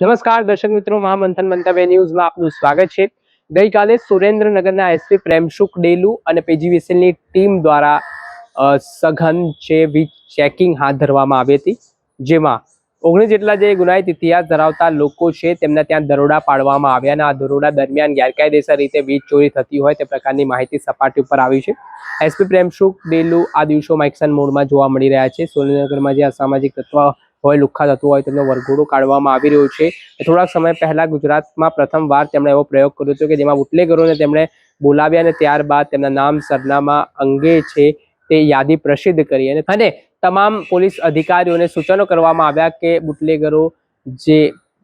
નમસ્કાર દર્શક મિત્રો, મહામંથન મંતવ્ય ન્યૂઝમાં આપનું સ્વાગત છે। ગઈકાલે સુરેન્દ્રનગરના એસપી પ્રેમસુખ ડેલુ અને પીજીવીસીએલની ટીમ દ્વારા સઘન વીજ ચેકિંગ હાથ ધરવામાં આવી હતી, જેમાં 19 જેટલા જે ગુનાહિત ઇતિહાસ ધરાવતા લોકો છે તેમના ત્યાં દરોડા પાડવામાં આવ્યા અને આ દરોડા દરમિયાન ગેરકાયદેસર રીતે વીજ ચોરી થતી હોય તે પ્રકારની માહિતી સપાટી ઉપર આવી છે। એસપી પ્રેમસુખ ડેલુ આ દિવસોમાં એક્શન મોડમાં જોવા મળી રહ્યા છે। સુરેન્દ્રનગરમાં જે અસામાજિક તત્વ હોય, લુખ્ખા તત્વો હોય, તેમનો વરઘોડો કાઢવામાં આવી રહ્યો છે। થોડાક સમય પહેલા ગુજરાતમાં પ્રથમવાર તેમણે એવો પ્રયોગ કર્યો હતો કે જેમાં બુટલેગરોને તેમણે બોલાવ્યા અને ત્યારબાદ તેમના નામ સરનામા અંગે છે તે યાદી પ્રસિદ્ધ કરી અને તમામ પોલીસ અધિકારીઓને સૂચનો કરવામાં આવ્યા કે બુટલેગરો જે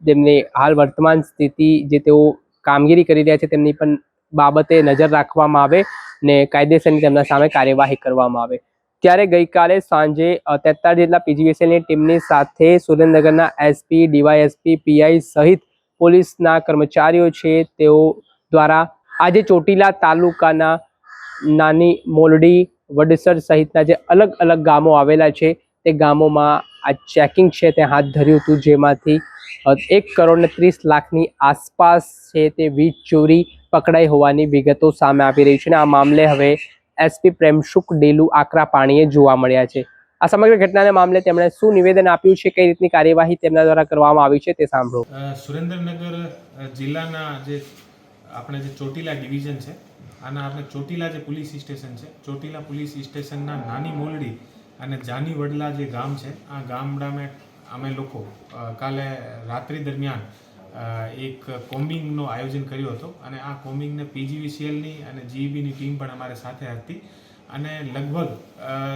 તેમની હાલ વર્તમાન સ્થિતિ જે તેઓ કામગીરી કરી રહ્યા છે તેમની પણ બાબતે નજર રાખવામાં આવે ને કાયદેસરની તેમના સામે કાર્યવાહી કરવામાં આવે। ત્યારે ગઈકાલે સાંજે 43 જેટલા પીજીવીસીએલની ટીમની સાથે સુરેન્દ્રનગરના એસપી, ડીવાયએસપી, પીઆઈ સહિત પોલીસના કર્મચારીઓ છે તેઓ દ્વારા આજે ચોટીલા તાલુકાના નાની મોલડી, વડસર સહિતના જે અલગ અલગ ગામો આવેલા છે તે ગામોમાં આ ચેકિંગ છે તે હાથ ધર્યું હતું, જેમાંથી 1,30,00,000ની આસપાસ છે તે વીજ ચોરી પકડાઈ હોવાની વિગતો સામે આવી રહી છે અને આ મામલે હવે એસપી પ્રેમસુખ ડેલુ આકરા પાણીએ જોવા મળ્યા છે। આ સમગ્ર ઘટનાના મામલે તેમણે શું નિવેદન આપ્યું છે, કઈ રીતની કાર્યવાહી તેમના દ્વારા કરવામાં આવી છે તે સાંભળો। સુરેન્દ્રનગર જિલ્લાના જે આપણે જે ચોટીલા ડિવિઝન છે, આના આપણે ચોટીલા જે પોલીસ સ્ટેશન છે, ચોટીલા પોલીસ સ્ટેશનના નાની મોલડી અને જાની વડલા જે ગામ છે, આ ગામડામાં અમે લોકો કાલે રાત્રિ દરમિયાન એક કોમ્બિંગનો આયોજન કર્યો હતો અને આ કોમ્બિંગને પીજીવીસીએલની અને જીઈબીની ટીમ પણ અમારી સાથે હતી અને લગભગ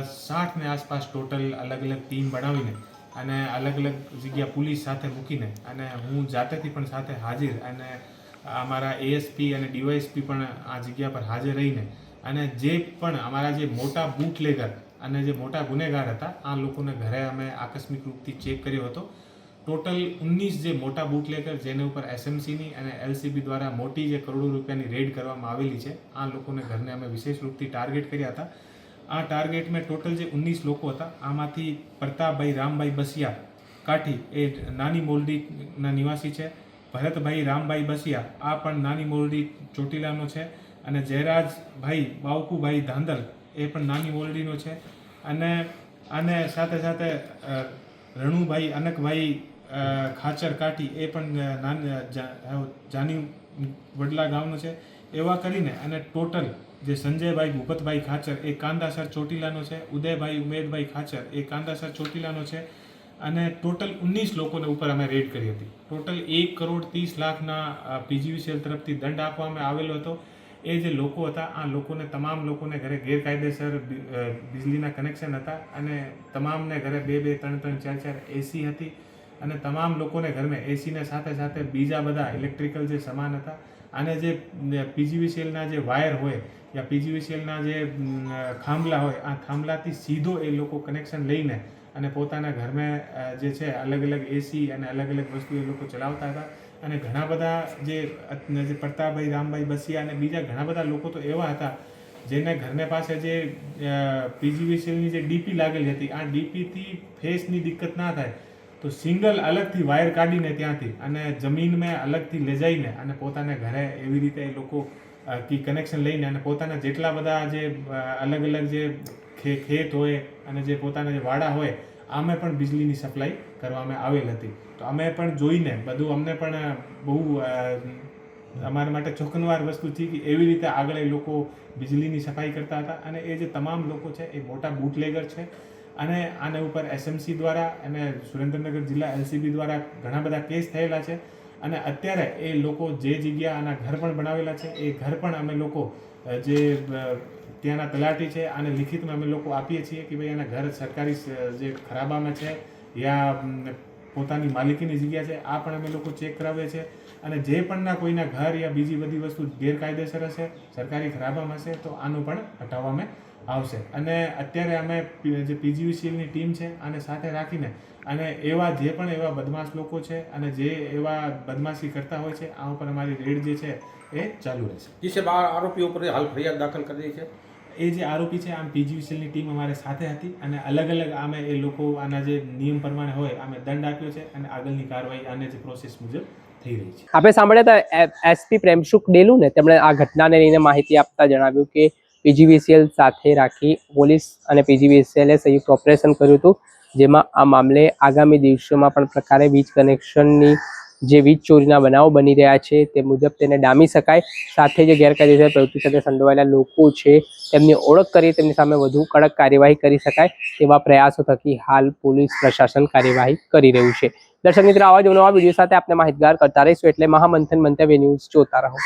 60ની આસપાસ ટોટલ અલગ અલગ ટીમ બનાવીને અને અલગ અલગ જગ્યા પોલીસ સાથે મૂકીને અને હું જાતેથી પણ સાથે હાજર અને અમારા એએસપી અને ડીવાયએસપી પણ આ જગ્યા પર હાજર રહીને અને જે પણ અમારા જે મોટા બૂટલેગર અને જે મોટા ગુનેગાર હતા આ લોકોને ઘરે અમે આકસ્મિક રૂપથી ચેક કર્યો હતો। ટોટલ 19 જે મોટા બૂટલેગર જેને ઉપર એસએમસીની અને એલસીબી દ્વારા મોટી જે કરોડો રૂપિયાની રેડ કરવામાં આવેલી છે, આ લોકોને ઘરને અમે વિશેષ રૂપથી ટાર્ગેટ કર્યા હતા। આ ટાર્ગેટમાં ટોટલ જે 19 લોકો હતા આમાંથી પ્રતાપભાઈ રામભાઈ બસિયા કાઠી એ નાની મોલડીના નિવાસી છે, ભરતભાઈ રામભાઈ બસિયા આ પણ નાની મોલડી ચોટીલાનો છે અને જયરાજભાઈ બાવકુભાઈ ધાંધલ એ પણ નાની મોલડીનો છે અને સાથે સાથે રણુભાઈ અનકભાઈ ખાચર કાઠી એ પણ જાની વડલા ગામનો છે। એવા કરીને અને ટોટલ જે સંજયભાઈ ભૂપતભાઈ ખાચર એ કાંદાસર ચોટીલાનો છે, ઉદયભાઈ ઉમેદભાઈ ખાચર એ કાંદાસર ચોટીલાનો છે અને ટોટલ 19 લોકોને ઉપર અમે રેડ કરી હતી। ટોટલ 1,30,00,000ના પીજીવીસીએલ તરફથી દંડ આપવામાં આવેલો હતો। એ જે લોકો હતા આ લોકોને તમામ લોકોને ઘરે ગેરકાયદેસર વીજળીના કનેક્શન હતા અને તમામને ઘરે 2-2, 3-3, 4-4 એસી હતી અને તમામ લોકોને ઘરમાં એસીને સાથે સાથે બીજા બધા ઇલેક્ટ્રિકલ જે સામાન હતા અને જે પીજીવીસીએલના જે વાયર હોય યા પીજીવીસીએલના જે થાંભલા હોય આ થાંભલાથી સીધો એ લોકો કનેક્શન લઈને અને પોતાના ઘરમાં જે છે અલગ અલગ એસી અને અલગ અલગ વસ્તુ એ લોકો ચલાવતા હતા અને ઘણા બધા જે પ્રતાપભાઈ રામભાઈ બસિયા અને બીજા ઘણા બધા લોકો તો એવા હતા જેને ઘરને પાસે જે પીજીવીસીએલની જે ડીપી લાગેલી હતી આ ડીપીથી ફેસની દિક્કત ના થાય તો સિંગલ અલગથી વાયર કાઢીને ત્યાંથી અને જમીનમાં અલગથી લઈ જઈને અને પોતાના ઘરે એવી રીતે એ લોકો કનેક્શન લઈને અને પોતાના જેટલા બધા જે અલગ અલગ જે ખેત હોય અને જે પોતાના જે વાડા હોય આમે પણ વીજળીની સપ્લાય કરવામાં આવેલ હતી। તો અમે પણ જોઈને બધું અમને પણ બહુ અમારા માટે ચોંકાવનાર વસ્તુ હતી કે એવી રીતે આગળ એ લોકો વીજળીની સફાઈ કરતા હતા અને એ જે તમામ લોકો છે એ મોટા બૂટલેગર છે અને આના ઉપર એસએમસી દ્વારા અને સુરેન્દ્રનગર જિલ્લા એલસીબી દ્વારા ઘણા બધા કેસ થયેલા છે અને અત્યારે એ લોકો જે જગ્યા આના ઘર પણ બનાવેલા છે એ ઘર પણ અમે લોકો જે ત્યાંના તલાટી છે આને લિખિતમાં અમે લોકો આપીએ છીએ કે ભાઈ એના ઘર સરકારી જે ખરાબામાં છે યા પોતાની માલિકીની જગ્યા છે આ પણ અમે લોકો ચેક કરાવીએ છીએ અને જે પણના કોઈના ઘર યા બીજી બધી વસ્તુ ગેરકાયદેસર હશે, સરકારી ખરાબામાં હશે તો આનું પણ હટાવવામાં આવશે અને અત્યારે અમે જે પીજીવીસીએલની ટીમ છે આને સાથે રાખીને અને એવા જે પણ એવા બદમાશ લોકો છે અને જે એવા બદમાશી કરતા હોય છે આ ઉપર અમારી રેડ જે છે એ ચાલુ રહેશે। जिससे 12 आरोपियों पर हाल फरियाद दाखिल कर दी है એ જે આરોપી છે આમ પીજીવીસીએલની ટીમ અમારે સાથે હતી અને અલગ અલગ આમે એ લોકો આના જે નિયમ પ્રમાણે હોય આમે દંડ આપ્યો છે અને આગળની કાર્યવાહી આને જે પ્રોસેસ મુજબ થઈ રહી છે. આપણે સાંભળ્યા હતા એસપી પ્રેમસુખ ડેલુ ને તેમણે આ ઘટનાને લઈને માહિતી આપતા જણાવ્યું કે પીજીવીસીએલ સાથે રાખી પોલીસ અને પીજીવીસીએલે સંયુક્ત ઓપરેશન કર્યું હતું, જેમાં આ મામલે આગામી દિવસોમાં પણ પ્રકારે વીજ કનેક્શનની જે વીજ ચોરીના બનાવો બની રહ્યા છે તે મુજબ તેને ડામી શકાય, સાથે જે ગેરકાયદેસર પ્રવૃત્તિ સાથે સંડોવાયેલા લોકો છે તેમની ઓળખ કરી તેમની સામે વધુ કડક કાર્યવાહી કરી શકાય તેવા પ્રયાસો થકી હાલ પોલીસ પ્રશાસન કાર્યવાહી કરી રહ્યું છે. દર્શક મિત્રો, આવા જ નવા વિડીયો સાથે આપણે માહિતગાર કરતા રહીશું, એટલે મહામંથન મંતવ્ય ન્યૂઝ જોતા રહો.